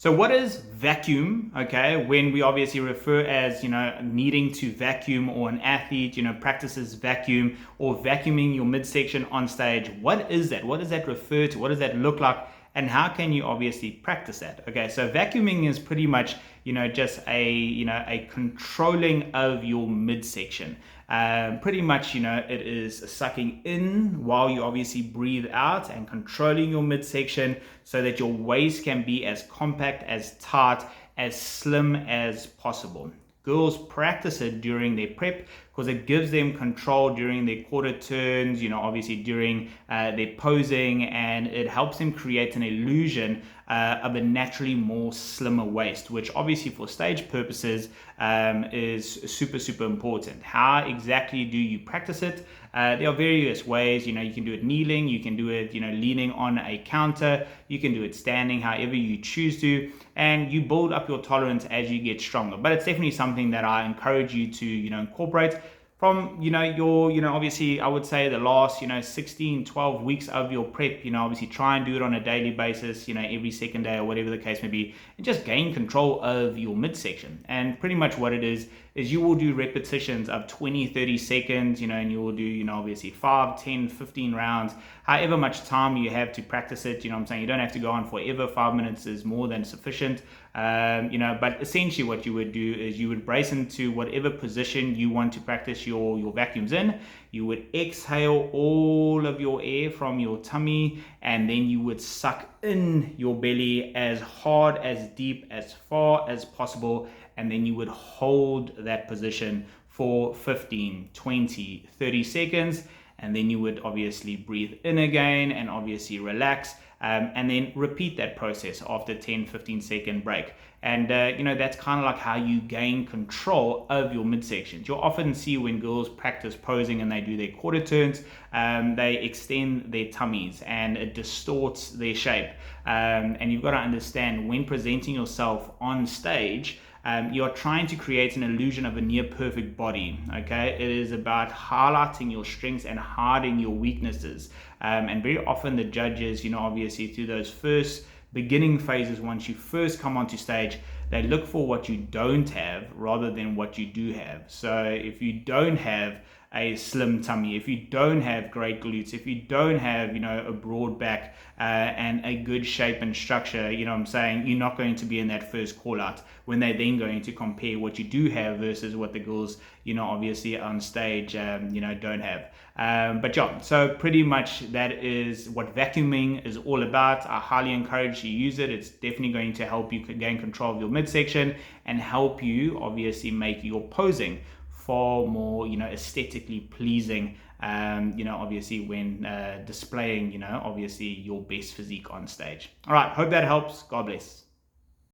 So what is vacuum? Okay, when we obviously refer as, needing to vacuum, or an athlete, practices vacuum or vacuuming your midsection on stage. What is that? What does that refer to? What does that look like? And how can you obviously practice that? Okay, so vacuuming is pretty much, just a controlling of your midsection. Pretty much, it is sucking in while you obviously breathe out and controlling your midsection so that your waist can be as compact, as tight, as slim as possible. Girls practice it during their prep because it gives them control during their quarter turns, obviously during their posing, and it helps them create an illusion of a naturally more slimmer waist, which obviously for stage purposes is super, super important. How exactly do you practice it? There are various ways. You can do it kneeling, you can do it, leaning on a counter, you can do it standing, however you choose to, and you build up your tolerance as you get stronger. But it's definitely something that I encourage you to, incorporate from, your, obviously I would say the last, 16, 12 weeks of your prep. Obviously try and do it on a daily basis, every second day or whatever the case may be, and just gain control of your midsection. And pretty much what it is you will do repetitions of 20, 30 seconds, and you will do, obviously 5, 10, 15 rounds, however much time you have to practice it. I'm saying you don't have to go on forever. 5 minutes is more than sufficient. But essentially what you would do is you would brace into whatever position you want to practice your vacuums in. You would exhale all of your air from your tummy, and then you would suck in your belly as hard, as deep, as far as possible, and then you would hold that position for 15, 20, 30 seconds, and then you would obviously breathe in again and obviously relax, and then repeat that process after 10, 15-second break. And that's kind of like how you gain control of your midsections. You'll often see when girls practice posing and they do their quarter turns, they extend their tummies and it distorts their shape. And you've got to understand, when presenting yourself on stage, you're trying to create an illusion of a near perfect body. Okay, it is about highlighting your strengths and hiding your weaknesses. And very often the judges, obviously through those first beginning phases, once you first come onto stage, they look for what you don't have rather than what you do have. So if you don't have a slim tummy, if you don't have great glutes, if you don't have, a broad back and a good shape and structure, I'm saying you're not going to be in that first call out when they're then going to compare what you do have versus what the girls, obviously on stage, don't have. But yeah, so pretty much that is what vacuuming is all about. I highly encourage you to use it. It's definitely going to help you gain control of your midsection and help you obviously make your posing far more, aesthetically pleasing, obviously when displaying, obviously your best physique on stage. All right, hope that helps. God bless.